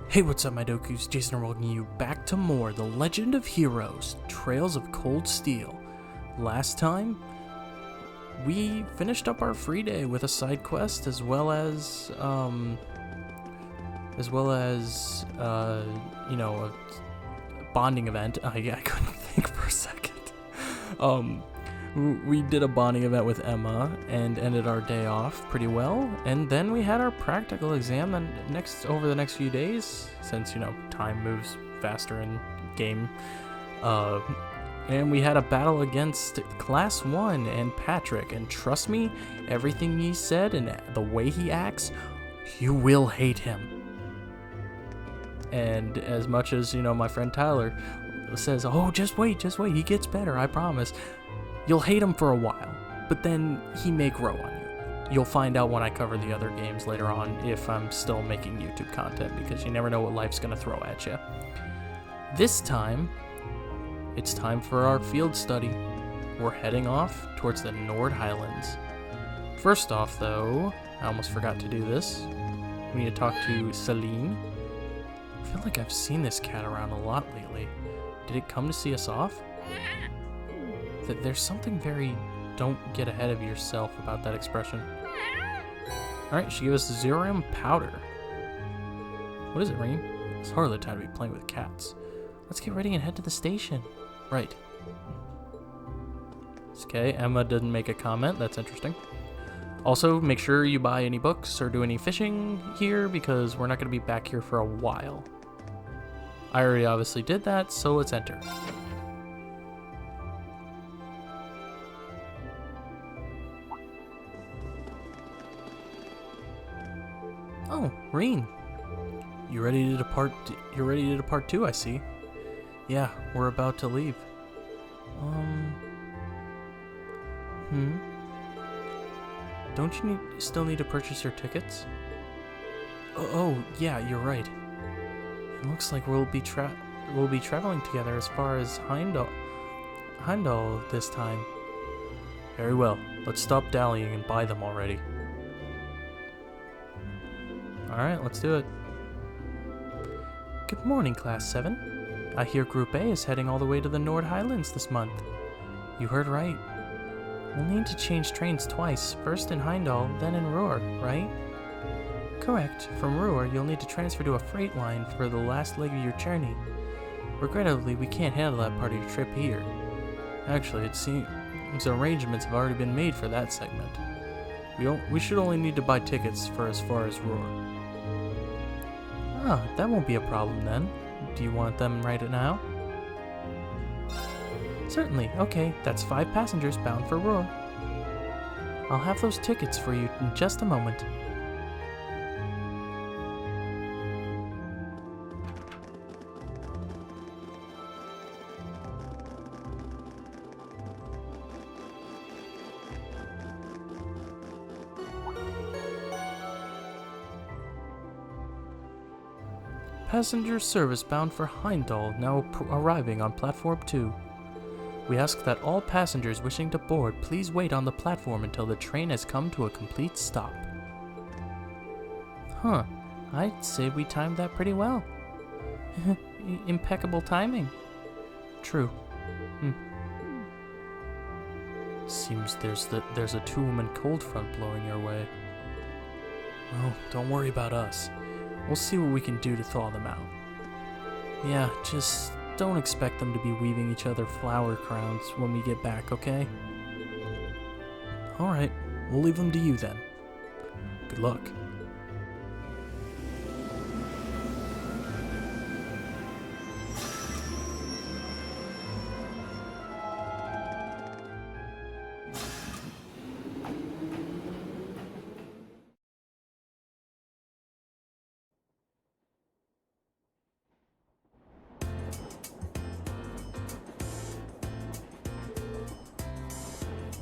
Hey, what's up, my Dokus? Jason and welcoming you back to more The Legend of Heroes, Trails of Cold Steel. Last time, we finished up our free day with a side quest as well as a bonding event. I couldn't think for a second. We did a bonding event with Emma and ended our day off pretty well, and then we had our practical exam over the next few days, since time moves faster in game. And we had a battle against Class 1 and Patrick, and trust me, everything he said and the way he acts, you will hate him. And as much as my friend Tyler says, oh, just wait, he gets better, I promise. You'll hate him for a while, but then he may grow on you. You'll find out when I cover the other games later on if I'm still making YouTube content, because you never know what life's going to throw at you. This time, it's time for our field study. We're heading off towards the Nord Highlands. First off, though, I almost forgot to do this. We need to talk to Celine. I feel like I've seen this cat around a lot lately. Did it come to see us off? There's something very don't get ahead of yourself about that expression. Alright, she gave us Zerum powder. What is it, Rain? It's hardly time to be playing with cats. Let's get ready and head to the station. Right. Okay, Emma didn't make a comment. That's interesting. Also, make sure you buy any books or do any fishing here, because we're not going to be back here for a while. I already obviously did that, so let's enter. Oh, Reen. You ready to depart? You're ready to depart too, I see. Yeah, we're about to leave. Don't you still need to purchase your tickets? Oh, yeah, you're right. It looks like we'll be traveling together as far as Heimdall this time. Very well. Let's stop dallying and buy them already. Alright, let's do it. Good morning, Class 7. I hear Group A is heading all the way to the Nord Highlands this month. You heard right. We'll need to change trains twice, first in Heimdall, then in Ruhr, right? Correct. From Ruhr, you'll need to transfer to a freight line for the last leg of your journey. Regrettably, we can't handle that part of your trip here. Actually, it seems arrangements have already been made for that segment. We should only need to buy tickets for as far as Ruhr. Ah, that won't be a problem then. Do you want them right now? Certainly. Okay, that's 5 passengers bound for Ruhr. I'll have those tickets for you in just a moment. Passenger service bound for Heimdall now arriving on platform 2. We ask that all passengers wishing to board please wait on the platform until the train has come to a complete stop. Huh, I'd say we timed that pretty well. Impeccable timing. True. Seems there's a 2-woman cold front blowing your way. Well, don't worry about us. We'll see what we can do to thaw them out. Yeah, just don't expect them to be weaving each other flower crowns when we get back, okay? Alright, we'll leave them to you then. Good luck.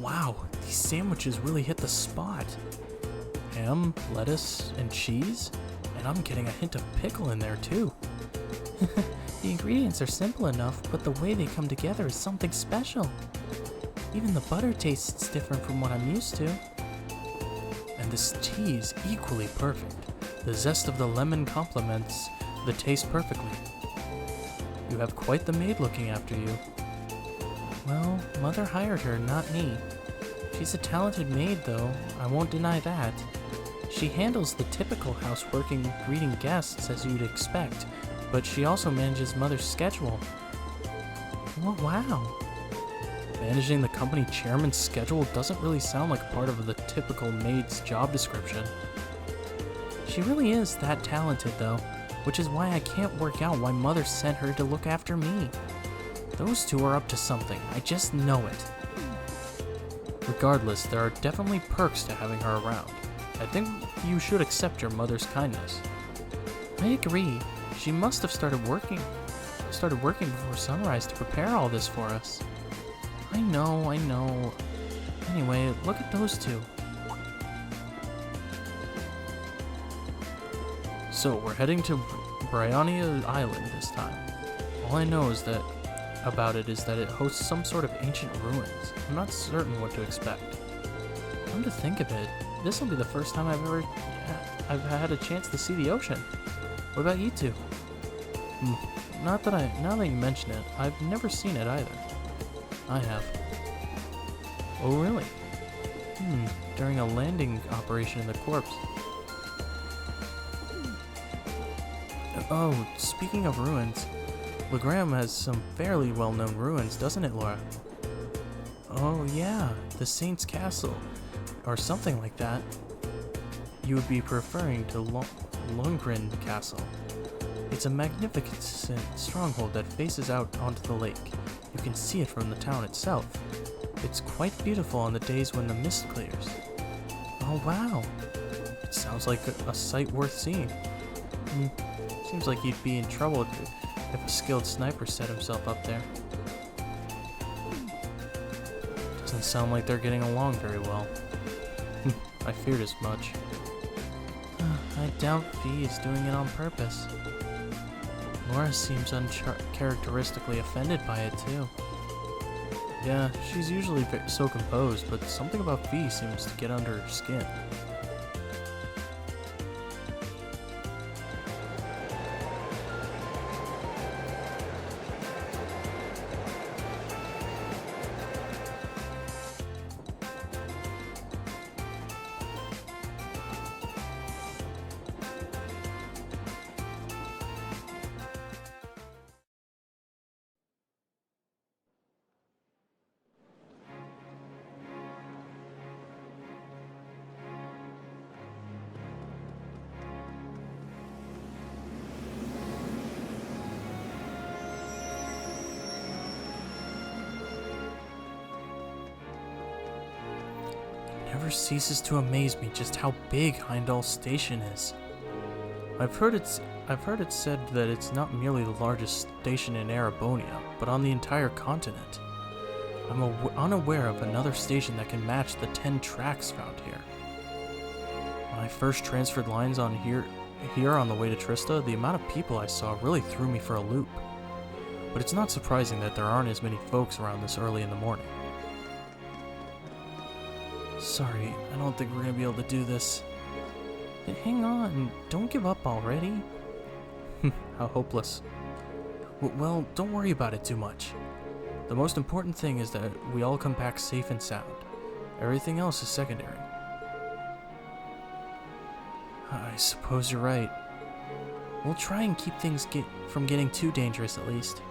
Wow, these sandwiches really hit the spot. Ham, lettuce, and cheese, and I'm getting a hint of pickle in there too. The ingredients are simple enough, but the way they come together is something special. Even the butter tastes different from what I'm used to. And this tea is equally perfect. The zest of the lemon complements that taste perfectly. You have quite the maid looking after you. Well, Mother hired her, not me. She's a talented maid, though, I won't deny that. She handles the typical houseworking, greeting guests as you'd expect, but she also manages Mother's schedule. Oh, wow. Managing the company chairman's schedule doesn't really sound like part of the typical maid's job description. She really is that talented, though, which is why I can't work out why Mother sent her to look after me. Those two are up to something, I just know it. Regardless, there are definitely perks to having her around. I think you should accept your mother's kindness. I agree. She must have started working before sunrise to prepare all this for us. I know. Anyway, look at those two. So, we're heading to Briannia Island this time. All I know is that it hosts some sort of ancient ruins. I'm not certain what to expect. Come to think of it, this will be the first time I've had a chance to see the ocean. What about you two? Now that you mention it, I've never seen it either. I have. Oh, really? During a landing operation in the corpse. Oh, speaking of ruins, Legram has some fairly well-known ruins, doesn't it, Laura? Oh yeah, the Saint's Castle, or something like that. You would be referring to Lundgren Castle. It's a magnificent stronghold that faces out onto the lake. You can see it from the town itself. It's quite beautiful on the days when the mist clears. Oh wow, it sounds like a sight worth seeing. Seems like you'd be in trouble if a skilled sniper set himself up there. Doesn't sound like they're getting along very well. I feared as much. I doubt Fee is doing it on purpose. Laura seems uncharacteristically offended by it too. Yeah, she's usually so composed, but something about Fee seems to get under her skin. Never ceases to amaze me just how big Heimdall Station is. I've heard it said that it's not merely the largest station in Erebonia, but on the entire continent. I'm unaware of another station that can match the 10 tracks found here. When I first transferred lines on here on the way to Trista, the amount of people I saw really threw me for a loop. But it's not surprising that there aren't as many folks around this early in the morning. Sorry, I don't think we're gonna be able to do this. Hang on, don't give up already. How hopeless. Well, don't worry about it too much. The most important thing is that we all come back safe and sound. Everything else is secondary. I suppose you're right. We'll try and keep things from getting too dangerous at least.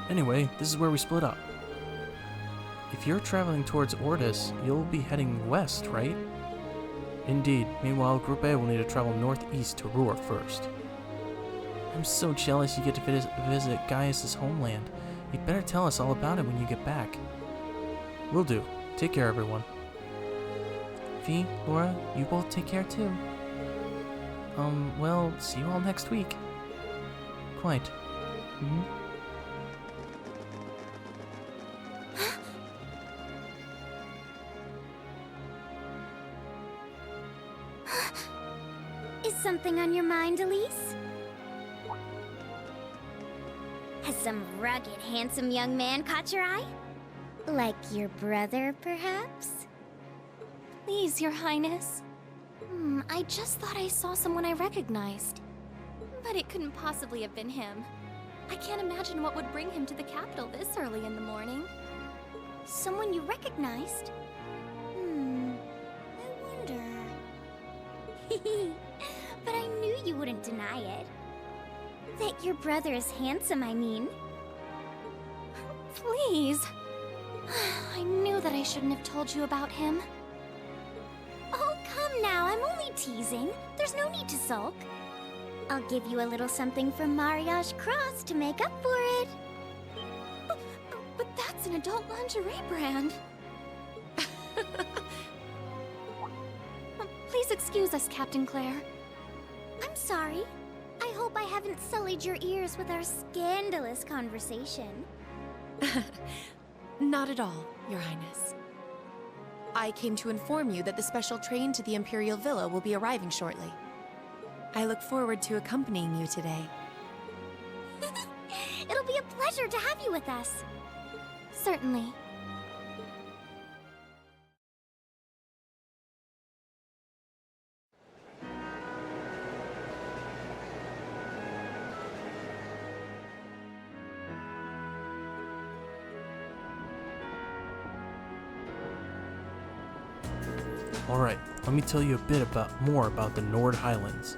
Anyway, this is where we split up. If you're traveling towards Ordis, you'll be heading west, right? Indeed. Meanwhile, Group A will need to travel northeast to Ruhr first. I'm so jealous you get to visit Gaius' homeland. You'd better tell us all about it when you get back. Will do. Take care, everyone. Fee, Laura, you both take care too. Well, see you all next week. Quite. Is something on your mind, Elise? Has some rugged, handsome young man caught your eye? Like your brother, perhaps? Please, Your Highness. I just thought I saw someone I recognized. But it couldn't possibly have been him. I can't imagine what would bring him to the capital this early in the morning. Someone you recognized? I wonder. But I knew you wouldn't deny it. That your brother is handsome, I mean. Please. I knew that I shouldn't have told you about him. Oh, come now, I'm only teasing. There's no need to sulk. I'll give you a little something from Mariage Cross to make up for it. But that's an adult lingerie brand. Please excuse us, Captain Claire. I'm sorry. I hope I haven't sullied your ears with our scandalous conversation. Not at all, Your Highness. I came to inform you that the special train to the Imperial Villa will be arriving shortly. I look forward to accompanying you today. It'll be a pleasure to have you with us. Certainly. Alright, let me tell you a bit more about the Nord Highlands.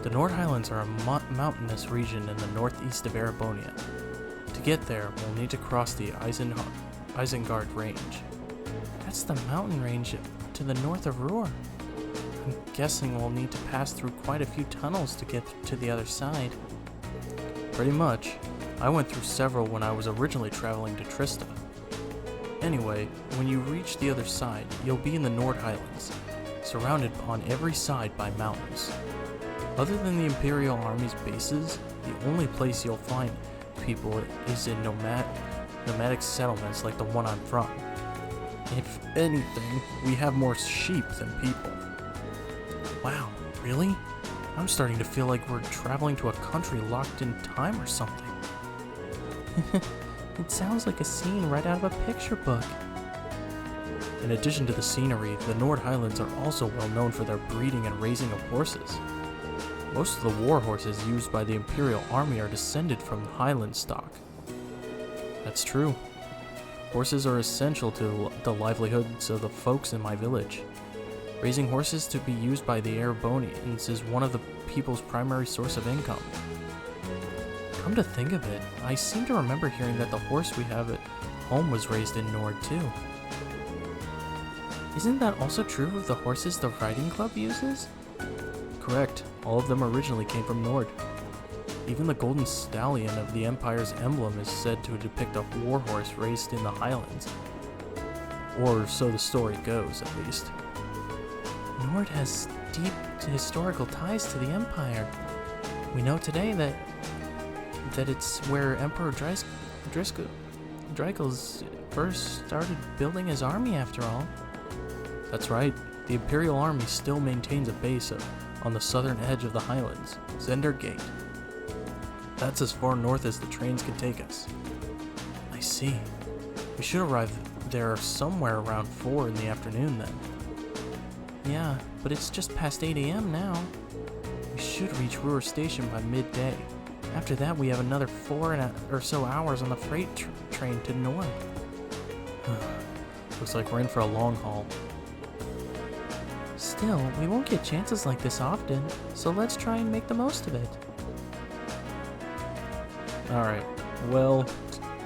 The Nord Highlands are a mountainous region in the northeast of Erebonia. To get there, we'll need to cross the Isengard Range. That's the mountain range to the north of Ruhr. I'm guessing we'll need to pass through quite a few tunnels to get to the other side. Pretty much. I went through several when I was originally traveling to Trista. Anyway, when you reach the other side, you'll be in the Nord Highlands, surrounded on every side by mountains. Other than the Imperial Army's bases, the only place you'll find people is in nomadic settlements like the one I'm from. If anything, we have more sheep than people. Wow, really? I'm starting to feel like we're traveling to a country locked in time or something. It sounds like a scene right out of a picture book. In addition to the scenery, the Nord Highlands are also well known for their breeding and raising of horses. Most of the war horses used by the Imperial Army are descended from the Highland stock. That's true. Horses are essential to the livelihoods of the folks in my village. Raising horses to be used by the Erebonians is one of the people's primary source of income. Come to think of it, I seem to remember hearing that the horse we have at home was raised in Nord too. Isn't that also true of the horses the riding club uses? Correct, all of them originally came from Nord. Even the golden stallion of the Empire's emblem is said to depict a war horse raised in the Highlands. Or so the story goes, at least. Nord has deep historical ties to the Empire. We know today that it's where Emperor Driscoll's first started building his army after all. That's right, the Imperial Army still maintains a base on the southern edge of the Highlands, Zender Gate. That's as far north as the trains can take us. I see. We should arrive there somewhere around 4 in the afternoon then. Yeah, but it's just past 8 a.m. now. We should reach Ruhr Station by midday. After that, we have another 4 or so hours on the freight train to Nord. Looks like we're in for a long haul. Still, we won't get chances like this often, so let's try and make the most of it. Alright, well,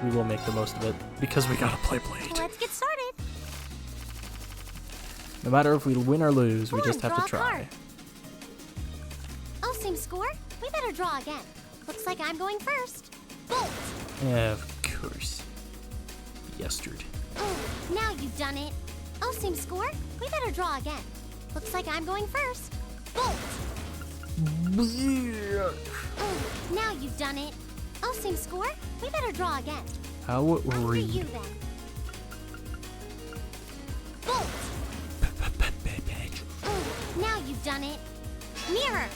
we will make the most of it, because we gotta play Blade. Let's get started. No matter if we win or lose, we Come on, just have to draw a try. card. Oh, same score? We better draw again. Looks like I'm going first. Bolt! Yeah, of course. Yesterday. Oh, now you've done it. Oh, same score? We better draw again. Looks like I'm going first. Bolt! Oh, now you've done it. Oh, same score? We better draw again. How After rude. you then. Bolt! Oh, now you've done it. Mirror!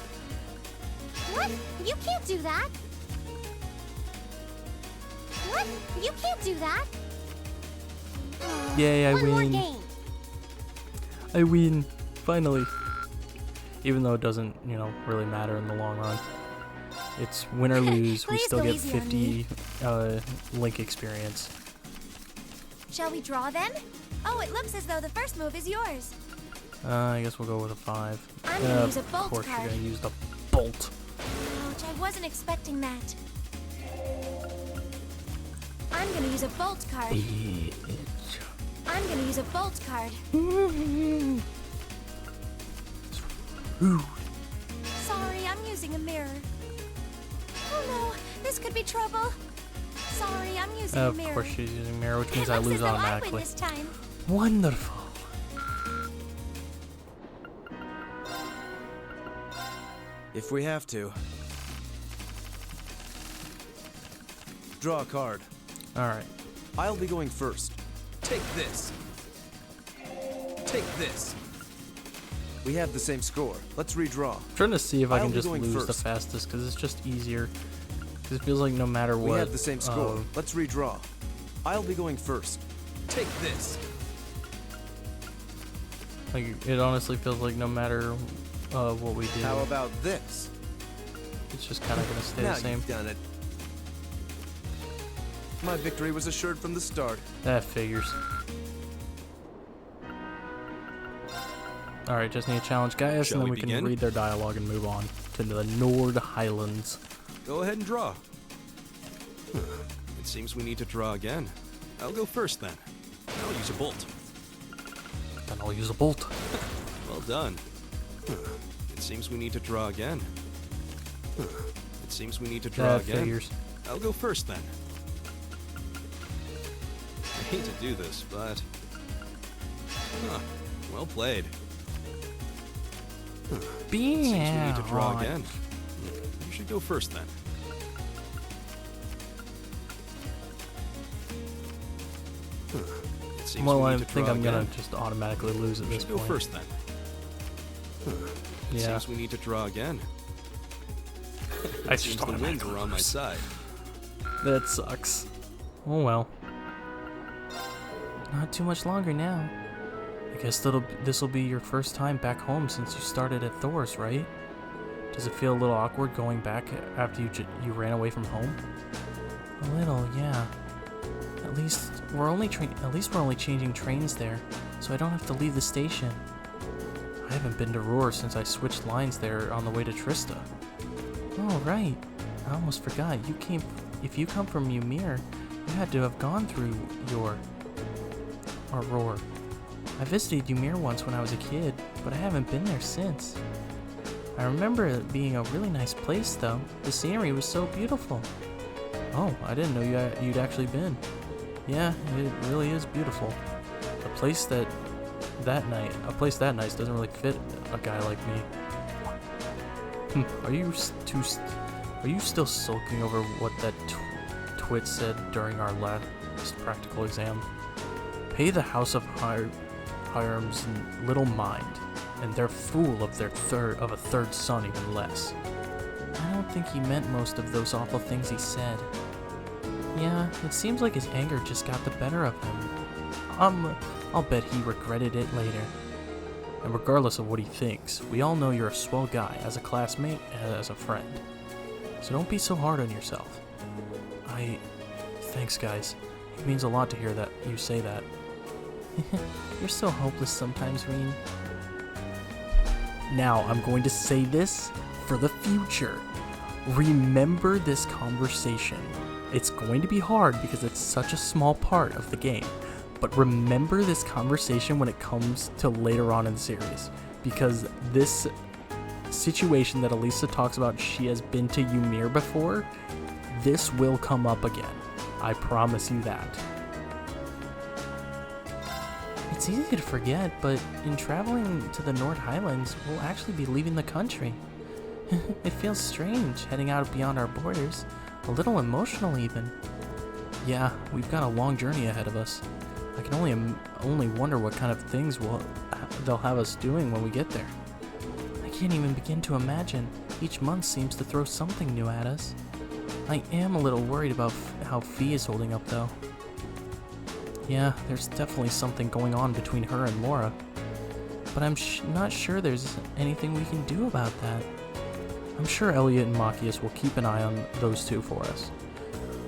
What? You can't do that! What? You can't do that! Yay, I One more win. game. I win. Finally. Even though it doesn't, really matter in the long run. It's win or lose, we Please still go get easy on me. 50 Link experience. Shall we draw then? Oh, it looks as though the first move is yours. I guess we'll go with a 5. I'm gonna use a bolt Of course card. you're gonna use the bolt. Ouch, I wasn't expecting that. I'm gonna use a bolt card. I'm gonna use a bolt card. Ooh. Sorry, I'm using a mirror. Oh no, this could be trouble. Sorry, I'm using a Of mirror. course she's using mirror, which means It I looks lose as though I win automatically. this time. Wonderful. If we have to. Draw a card. Alright. I'll be going first. Take this. Take this. We have the same score. Let's redraw. I'm trying to see if I I'll can be just going lose the first. fastest, because it's just easier. Because it feels like no matter what... We have the same score. Let's redraw. I'll be going first. Take this. Like, it honestly feels like no matter what we do, How about this? it's just kind of going to stay Now the same. you've done it. My victory was assured from the start. That figures. Alright, just need to challenge Gaius, Shall and then we we can begin? read their dialogue and move on to the Nord Highlands. Go ahead and draw. It seems we need to draw again. I'll go first then. I'll use a bolt. Then I'll use a bolt. Well done. It seems we need to draw again. It seems we need to draw That again. figures. I'll go first then. I hate to do this, but... well played. Seems we need to draw again. You should go first then. It seems Well, we I need to think draw I'm gonna again. just automatically lose at You this should go point. first then. It Yeah, seems we need to draw again. I It seems just the winds automatically are on my lose. side. That sucks. Oh well. Not too much longer now. I guess this'll be your first time back home since you started at Thor's, right? Does it feel a little awkward going back after you ran away from home? A little, yeah. At least we're only changing trains there, so I don't have to leave the station. I haven't been to Roar since I switched lines there on the way to Trista. Oh right, I almost forgot. If you come from Ymir, you had to have gone through Roar. I visited Ymir once when I was a kid, but I haven't been there since. I remember it being a really nice place, though. The scenery was so beautiful. Oh, I didn't know you'd actually been. Yeah, it really is beautiful. A place that nice doesn't really fit a guy like me. Are you still sulking over what that twit said during our last practical exam? Pay the House of Hiram's little mind, and they're full of a third son, even less. I don't think he meant most of those awful things he said. Yeah, it seems like his anger just got the better of him. I'll bet he regretted it later. And regardless of what he thinks, we all know you're a swell guy as a classmate and as a friend. So don't be so hard on yourself. Thanks, guys. It means a lot to hear that you say that. You're so hopeless sometimes, Reen. Now, I'm going to say this for the future. Remember this conversation. It's going to be hard because it's such a small part of the game. But remember this conversation when it comes to later on in the series. Because this situation that Elisa talks about, she has been to Ymir before, this will come up again. I promise you that. It's easy to forget, but in traveling to the Nord Highlands, we'll actually be leaving the country. It feels strange heading out beyond our borders, a little emotional even. Yeah, we've got a long journey ahead of us. I can only wonder what kind of things they'll have us doing when we get there. I can't even begin to imagine. Each month seems to throw something new at us. I am a little worried about how Fee is holding up, though. Yeah, there's definitely something going on between her and Laura. but I'm not sure there's anything we can do about that. I'm sure Elliot and Machias will keep an eye on those two for us.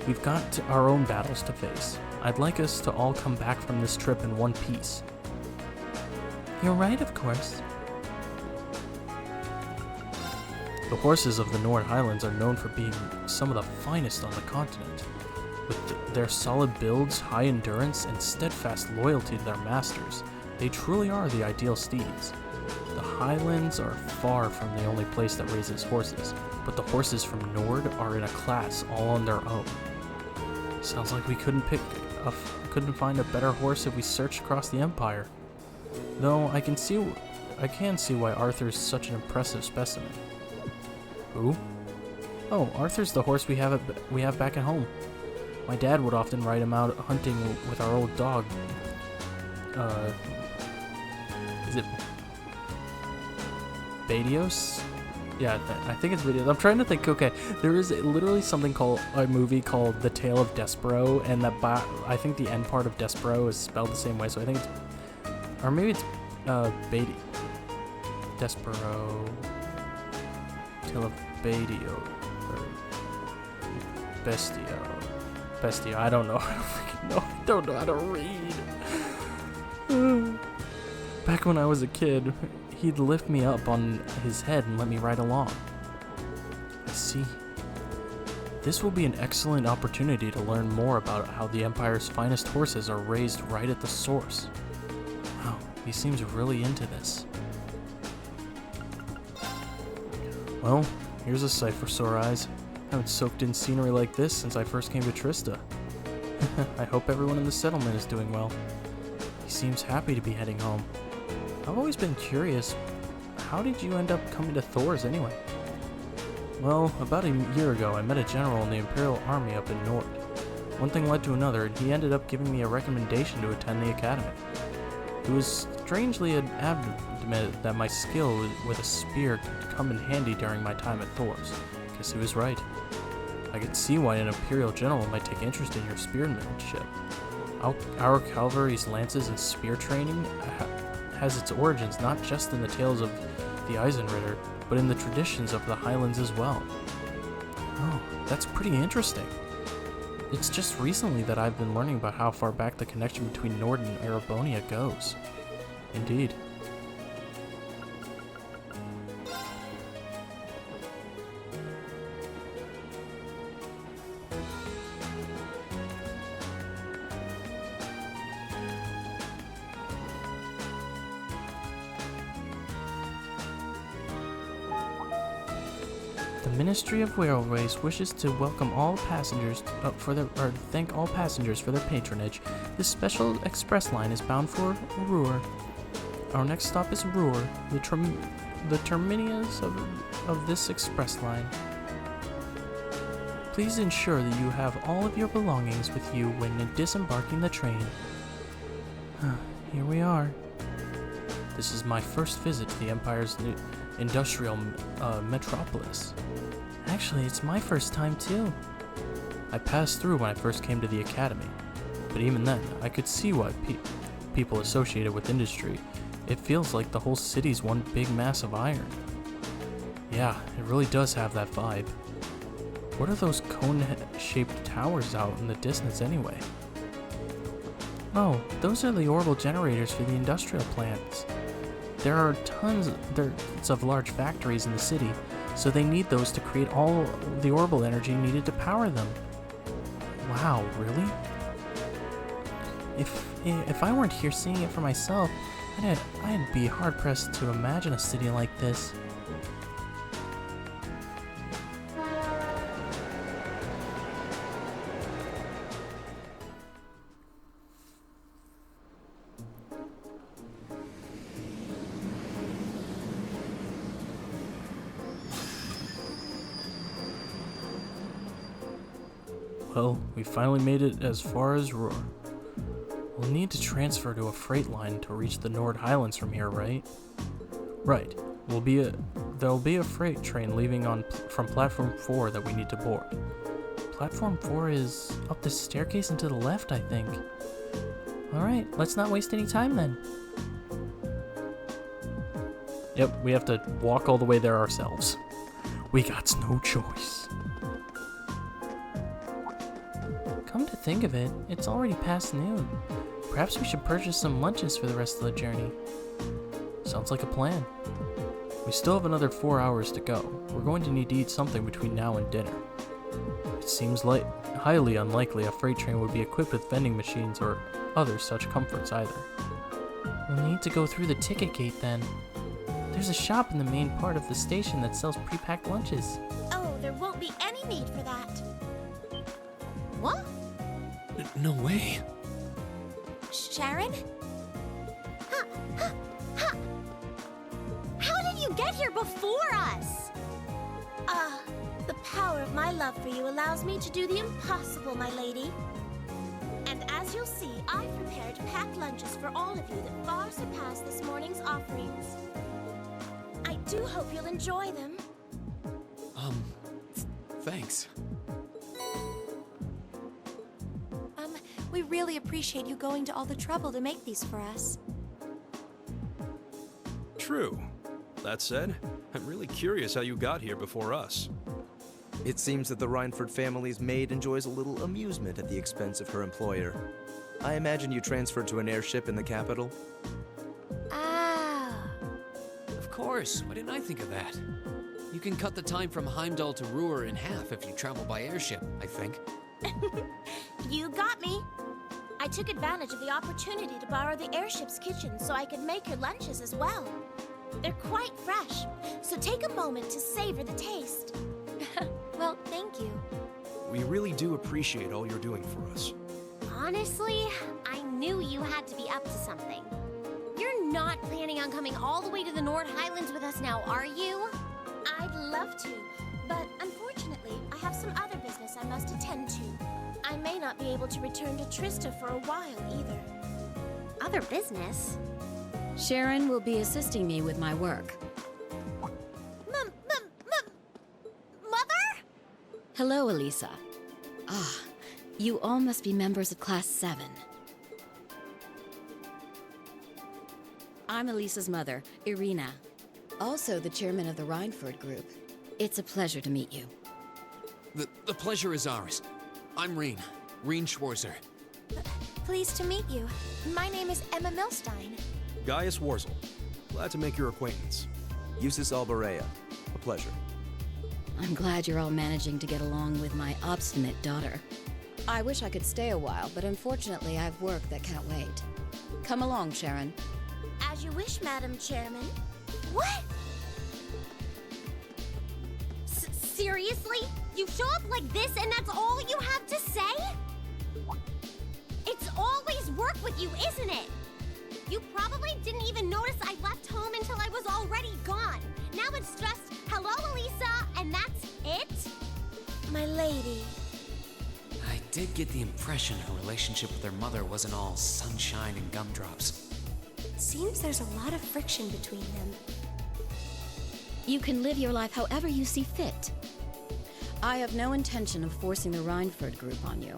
We've got our own battles to face. I'd like us to all come back from this trip in one piece. You're right, of course. The horses of the Nord Highlands are known for being some of the finest on the continent. With their solid builds, high endurance, and steadfast loyalty to their masters, they truly are the ideal steeds. The Highlands are far from the only place that raises horses, but the horses from Nord are in a class all on their own. Sounds like we couldn't find a better horse if we searched across the Empire. Though I can see why Arthur's such an impressive specimen. Who? Oh, Arthur's the horse we have back at home. My dad would often ride him out hunting with our old dog. Is it Badios? Yeah, I think it's Badios. I'm trying to think. Okay, there is literally something called a movie called The Tale of Despero, and I think the end part of Despero is spelled the same way. So I think it's, or maybe it's Despero, Tale of Badio, or Bestia. I don't know. I don't know how to read. Back when I was a kid, he'd lift me up on his head and let me ride along. I see. This will be an excellent opportunity to learn more about how the Empire's finest horses are raised right at the source. Wow, he seems really into this. Well, here's a sight for sore eyes. I haven't soaked in scenery like this since I first came to Trista. I hope everyone in the settlement is doing well. He seems happy to be heading home. I've always been curious, how did you end up coming to Thor's anyway? Well, about a year ago, I met a general in the Imperial Army up in Nord. One thing led to another, and he ended up giving me a recommendation to attend the academy. It was strangely adamant that my skill with a spear could come in handy during my time at Thor's. Guess he was right. I could see why an Imperial general might take interest in your spearmanship. Our cavalry's lances and spear training has its origins not just in the tales of the Eisenritter, but in the traditions of the Highlands as well. Oh, that's pretty interesting. It's just recently that I've been learning about how far back the connection between Nord and Erebonia goes. Indeed. The Ministry of Railways wishes to welcome all passengers thank all passengers for their patronage. This special express line is bound for Ruhr. Our next stop is Ruhr, the terminus of this express line. Please ensure that you have all of your belongings with you when disembarking the train. Here we are. This is my first visit to the Empire's new industrial metropolis. Actually, it's my first time too. I passed through when I first came to the academy, but even then, I could see why people associated with industry. It feels like the whole city's one big mass of iron. Yeah, it really does have that vibe. What are those cone-shaped towers out in the distance anyway? Oh, those are the orbital generators for the industrial plants. There are tons of large factories in the city, so they need those to create all the orbital energy needed to power them. Wow, really? If I weren't here seeing it for myself, I'd be hard-pressed to imagine a city like this. Well, we finally made it as far as Ruhr. We'll need to transfer to a freight line to reach the Nord Highlands from here, right? Right. There'll be a freight train leaving from Platform 4 that we need to board. Platform 4 is up the staircase and to the left, I think. Alright, let's not waste any time then. Yep, we have to walk all the way there ourselves. We got no choice. Come to think of it, it's already past noon. Perhaps we should purchase some lunches for the rest of the journey. Sounds like a plan. We still have another 4 hours to go. We're going to need to eat something between now and dinner. It seems highly unlikely a freight train would be equipped with vending machines or other such comforts either. We'll need to go through the ticket gate then. There's a shop in the main part of the station that sells pre-packed lunches. Oh, there won't be any need for that. What? No way. Sharon? How did you get here before us? The power of my love for you allows me to do the impossible, my lady. And as you'll see, I've prepared packed lunches for all of you that far surpass this morning's offerings. I do hope you'll enjoy them. Thanks. We really appreciate you going to all the trouble to make these for us. True. That said, I'm really curious how you got here before us. It seems that the Rhineford family's maid enjoys a little amusement at the expense of her employer. I imagine you transferred to an airship in the capital? Ah. Of course, why didn't I think of that? You can cut the time from Heimdall to Ruhr in half if you travel by airship, I think. You got me. I took advantage of the opportunity to borrow the airship's kitchen so I could make your lunches as well. They're quite fresh, so take a moment to savor the taste. Well, thank you. We really do appreciate all you're doing for us. Honestly, I knew you had to be up to something. You're not planning on coming all the way to the Nord Highlands with us now, are you? I'd love to, but unfortunately, I have some other business I must attend to. I may not be able to return to Trista for a while either. Other business? Sharon will be assisting me with my work. Mother? Hello, Elisa. You all must be members of Class 7. I'm Elisa's mother, Irina. Also the chairman of the Rhineford Group. It's a pleasure to meet you. The pleasure is ours. I'm Reen Schwarzer. Pleased to meet you. My name is Emma Milstein. Gaius Warzel. Glad to make your acquaintance. Eustace Alborea. A pleasure. I'm glad you're all managing to get along with my obstinate daughter. I wish I could stay a while, but unfortunately I've work that can't wait. Come along, Sharon. As you wish, Madam Chairman. What? Seriously? You show up like this and that's all you have to say? It's always work with you, isn't it? You probably didn't even notice I left home until I was already gone. Now it's just, hello, Elisa, and that's it? My lady. I did get the impression her relationship with her mother wasn't all sunshine and gumdrops. Seems there's a lot of friction between them. You can live your life however you see fit. I have no intention of forcing the Rhineford Group on you.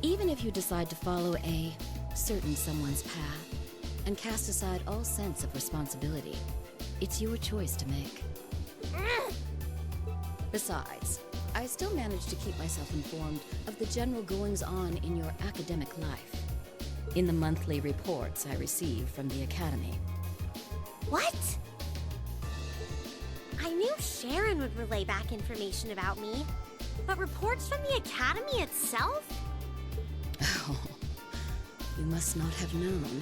Even if you decide to follow a certain someone's path and cast aside all sense of responsibility, it's your choice to make. Besides, I still manage to keep myself informed of the general goings-on in your academic life, in the monthly reports I receive from the Academy. What? I knew Sharon would relay back information about me, but reports from the Academy itself? Oh, you must not have known.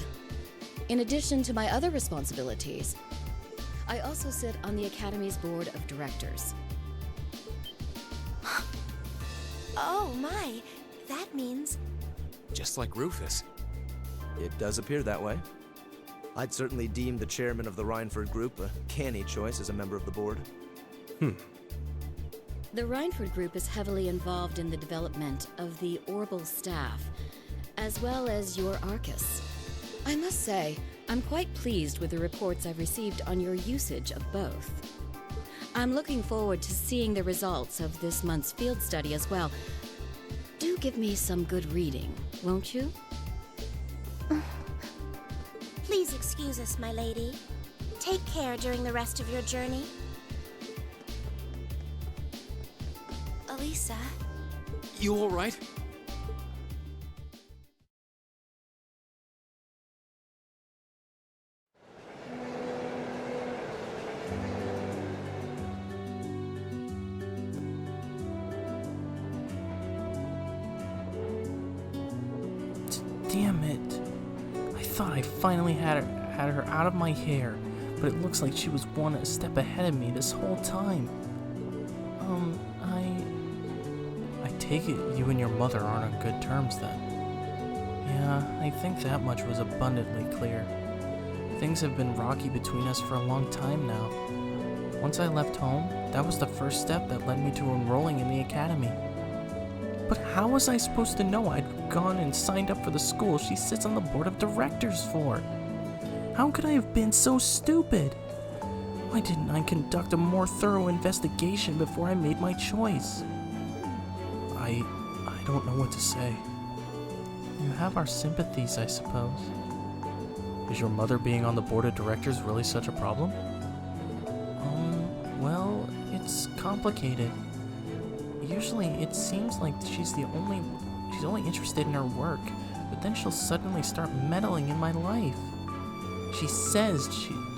In addition to my other responsibilities, I also sit on the Academy's board of directors. Oh my, that means... Just like Rufus. It does appear that way. I'd certainly deem the chairman of the Rhineford Group a canny choice as a member of the board. The Rhineford Group is heavily involved in the development of the Orbital staff, as well as your Arcus. I must say, I'm quite pleased with the reports I've received on your usage of both. I'm looking forward to seeing the results of this month's field study as well. Do give me some good reading, won't you? Please excuse us, my lady. Take care during the rest of your journey. Elisa, You alright? Damn it. I thought I finally had her out of my hair, but it looks like she was one step ahead of me this whole time. I take it you and your mother aren't on good terms then. Yeah, I think that much was abundantly clear. Things have been rocky between us for a long time now. Once I left home, that was the first step that led me to enrolling in the academy. But how was I supposed to know I'd gone and signed up for the school she sits on the board of directors for? How could I have been so stupid? Why didn't I conduct a more thorough investigation before I made my choice? I don't know what to say. You have our sympathies, I suppose. Is your mother being on the board of directors really such a problem? Well, it's complicated. Usually it seems like she's only interested in her work, but then she'll suddenly start meddling in my life. She says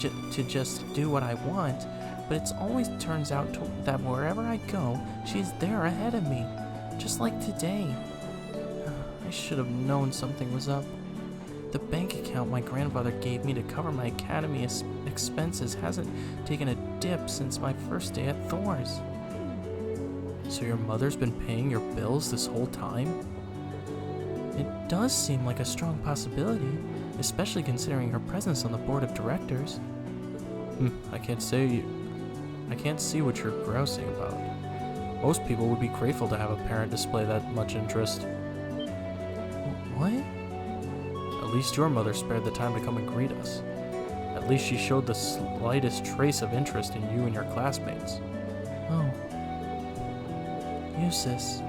to just do what I want, but it always turns out that wherever I go, she's there ahead of me, just like today. I should have known something was up. The bank account my grandfather gave me to cover my academy expenses hasn't taken a dip since my first day at Thor's. So your mother's been paying your bills this whole time? It does seem like a strong possibility, especially considering her presence on the board of directors. I can't see what you're grousing about. Most people would be grateful to have a parent display that much interest. What? At least your mother spared the time to come and greet us. At least she showed the slightest trace of interest in you and your classmates. Oh. Useless.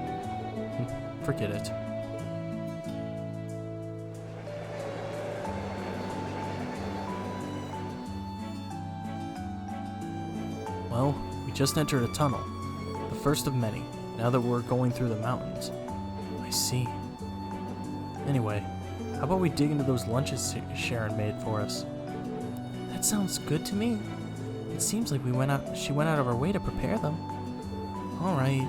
Forget it. Well, we just entered a tunnel. The first of many, now that we're going through the mountains. I see. Anyway, how about we dig into those lunches Sharon made for us? That sounds good to me. It seems like she went out of her way to prepare them. Alright.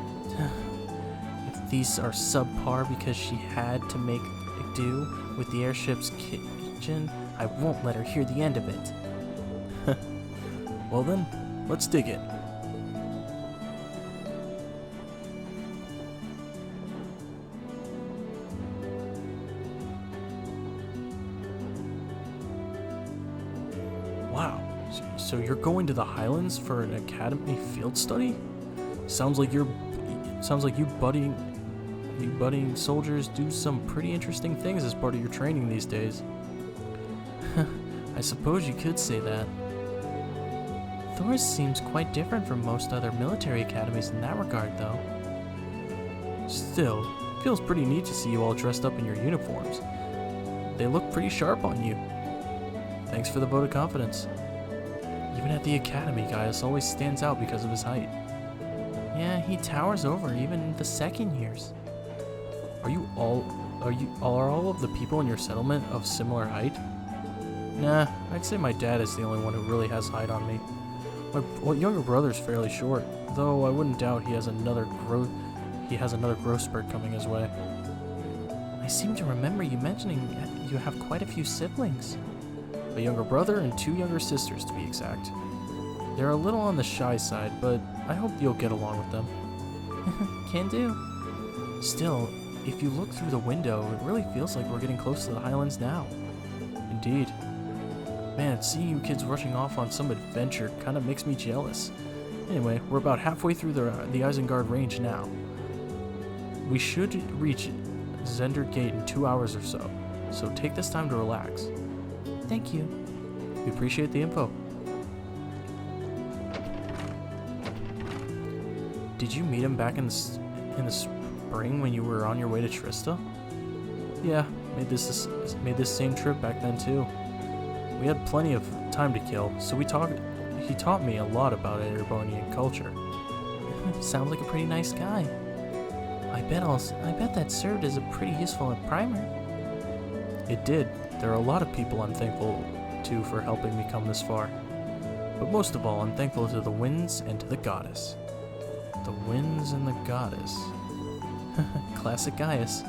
If these are subpar because she had to make do with the airship's kitchen, I won't let her hear the end of it. Well then, let's dig in. Wow, so you're going to the Highlands for an academy field study? Sounds like you budding soldiers do some pretty interesting things as part of your training these days. I suppose you could say that. Thor's seems quite different from most other military academies in that regard, though. Still, it feels pretty neat to see you all dressed up in your uniforms. They look pretty sharp on you. Thanks for the vote of confidence. Even at the academy, Gaius always stands out because of his height. Yeah, he towers over even the second years. Are all of the people in your settlement of similar height? Nah, I'd say my dad is the only one who really has height on me. My younger brother's fairly short, though I wouldn't doubt he has another growth spurt coming his way. I seem to remember you mentioning that you have quite a few siblings. A younger brother and 2 younger sisters, to be exact. They're a little on the shy side, but I hope you'll get along with them. Can do. Still, if you look through the window, it really feels like we're getting close to the Highlands now. Indeed. Man, seeing you kids rushing off on some adventure kind of makes me jealous. Anyway, we're about halfway through the Isengard range now. We should reach Zender Gate in 2 hours or so take this time to relax. Thank you. We appreciate the info. Did you meet him back in the spring when you were on your way to Trista? Yeah, made this same trip back then too. We had plenty of time to kill, so he taught me a lot about Erebonian culture. Sounds like a pretty nice guy. I bet that served as a pretty useful primer. It did. There are a lot of people I'm thankful to for helping me come this far. But most of all, I'm thankful to the winds and to the goddess. The winds and the goddess. Classic Gaius.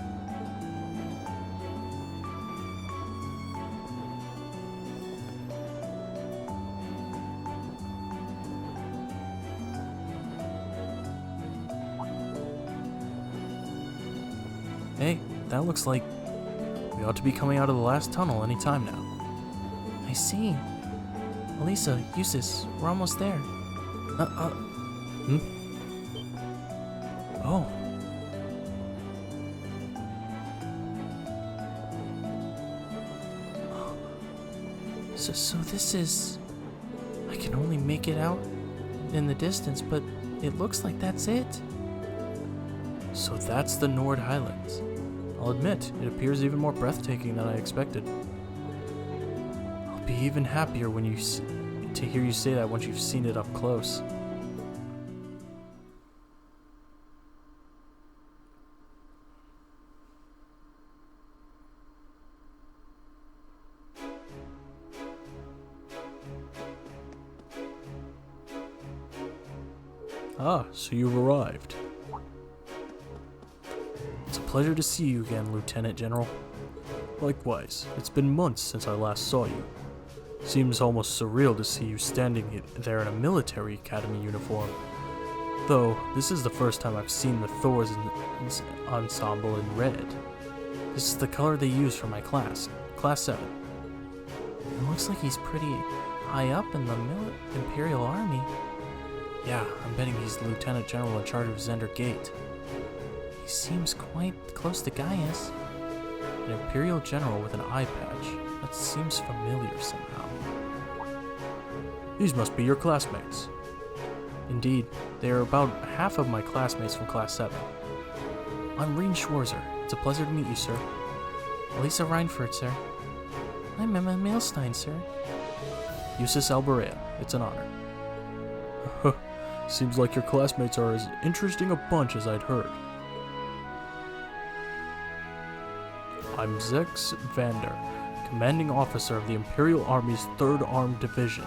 Hey, that looks like we ought to be coming out of the last tunnel any time now. I see. Elisa, Eustace, we're almost there. Oh. So this is... I can only make it out in the distance, but it looks like that's it. So that's the Nord Highlands. I'll admit, it appears even more breathtaking than I expected. I'll be even happier when to hear you say that once you've seen it up close. Ah, so you've arrived. It's a pleasure to see you again, Lieutenant General. Likewise, it's been months since I last saw you. Seems almost surreal to see you standing there in a military academy uniform. Though, this is the first time I've seen the Thor's ensemble in red. This is the color they use for my class, Class 7. It looks like he's pretty high up in the Imperial Army. Yeah, I'm betting he's the Lieutenant General in charge of Zender Gate. He seems quite close to Gaius. An Imperial General with an eye patch. That seems familiar somehow. These must be your classmates. Indeed, they are about half of my classmates from Class 7. I'm Reen Schwarzer. It's a pleasure to meet you, sir. Elisa Reinford, sir. I'm Emma Mailstein, sir. Eustace Alberea. It's an honor. Seems like your classmates are as interesting a bunch as I'd heard. I'm Zex Vander, commanding officer of the Imperial Army's 3rd Armed Division.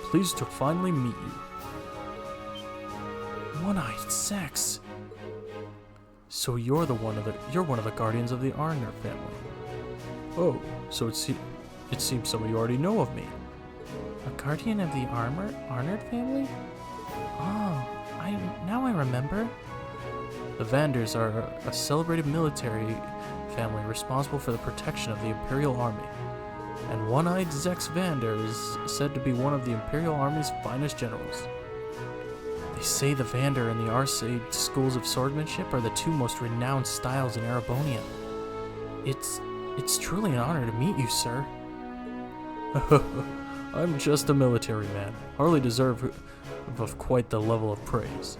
Pleased to finally meet you. One-eyed Zex. So you're one of the guardians of the Arner family. Oh, so it seems some of you already know of me. A guardian of the Arnold family? Oh, now I remember. The Vanders are a celebrated military family responsible for the protection of the Imperial Army. And One-Eyed Zex Vander is said to be one of the Imperial Army's finest generals. They say the Vander and the Arcade schools of swordsmanship are the 2 most renowned styles in Erebonia. It's truly an honor to meet you, sir. I'm just a military man, hardly deserve of quite the level of praise.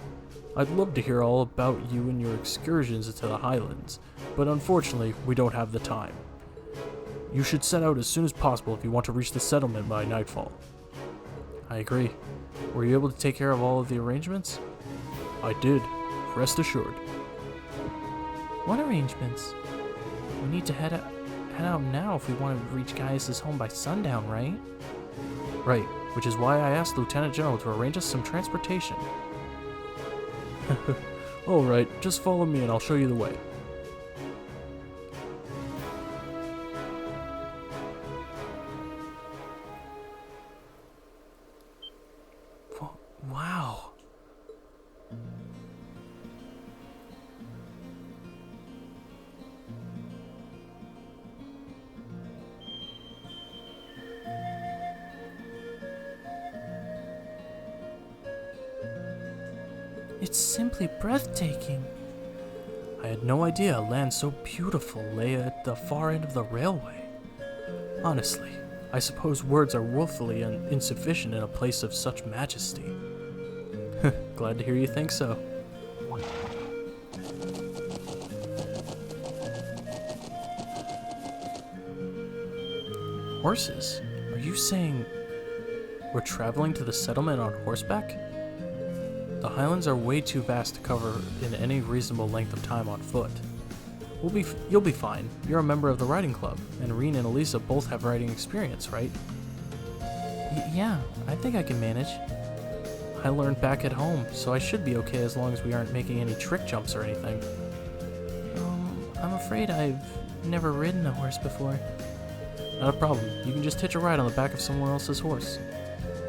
I'd love to hear all about you and your excursions into the Highlands, but unfortunately, we don't have the time. You should set out as soon as possible if you want to reach the settlement by nightfall. I agree. Were you able to take care of all of the arrangements? I did. Rest assured. What arrangements? We need to head out now if we want to reach Gaius' home by sundown, right? Right, which is why I asked Lieutenant General to arrange us some transportation. Alright, just follow me and I'll show you the way. Wow. It's simply breathtaking. I had no idea a land so beautiful lay at the far end of the railway. Honestly, I suppose words are woefully insufficient in a place of such majesty. Glad to hear you think so. Horses? Are you saying we're traveling to the settlement on horseback? The Highlands are way too vast to cover in any reasonable length of time on foot. You'll be fine. You're a member of the riding club, and Reen and Elisa both have riding experience, right? Yeah, I think I can manage. I learned back at home, so I should be okay as long as we aren't making any trick jumps or anything. I'm afraid I've never ridden a horse before. Not a problem. You can just hitch a ride on the back of someone else's horse.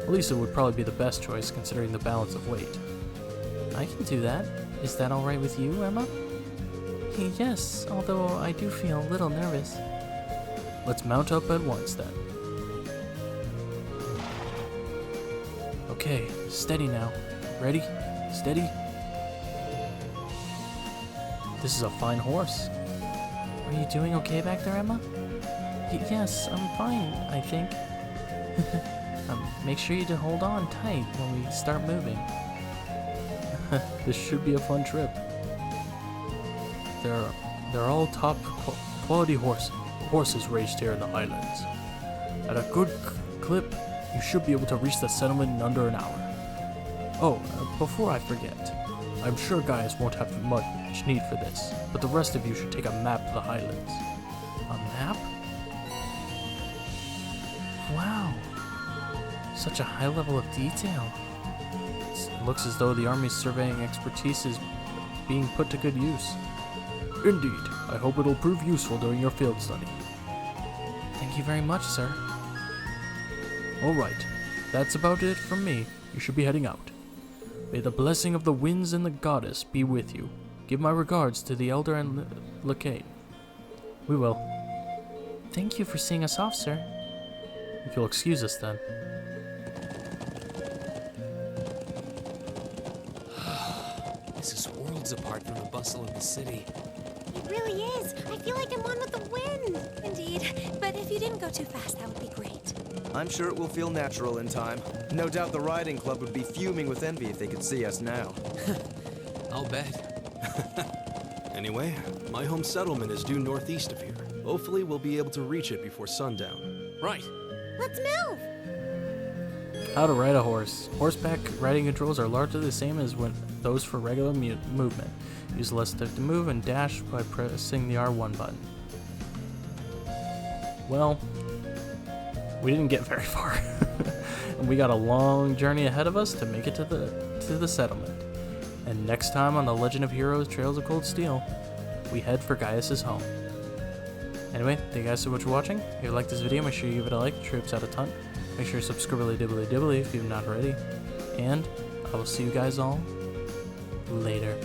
Elisa would probably be the best choice considering the balance of weight. I can do that. Is that alright with you, Emma? Yes, although I do feel a little nervous. Let's mount up at once then. Okay, steady now. Ready? Steady? This is a fine horse. Are you doing okay back there, Emma? Yes, I'm fine, I think. Make sure you to hold on tight when we start moving. This should be a fun trip. They're all top quality horses raised here in the Highlands. At a good clip, you should be able to reach the settlement in under an hour. Oh, before I forget, I'm sure Gaius won't have much need for this, but the rest of you should take a map of the Highlands. A map? Wow. Such a high level of detail. It looks as though the Army's surveying expertise is being put to good use. Indeed. I hope it'll prove useful during your field study. Thank you very much, sir. Alright. That's about it from me. You should be heading out. May the blessing of the winds and the goddess be with you. Give my regards to the elder and Lacane. We will. Thank you for seeing us off, sir. If you'll excuse us then. This is worlds apart from the bustle of the city. It really is. I feel like I'm one with the wind. Indeed, but if you didn't go too fast, that would be great. I'm sure it will feel natural in time. No doubt the riding club would be fuming with envy if they could see us now. I'll bet. Anyway, my home settlement is due northeast of here. Hopefully we'll be able to reach it before sundown. Right. Let's move. How to ride a horse. Horseback riding controls are largely the same as those for regular movement. Use left stick to move and dash by pressing the R1 button. Well, we didn't get very far. And we got a long journey ahead of us to make it to the settlement. And next time on the Legend of Heroes Trails of Cold Steel, we head for Gaius' home. Anyway, thank you guys so much for watching. If you liked this video, make sure you give it a like. It trips out a ton. Make sure you subscribe dibbly if you've not already. And I will see you guys all later.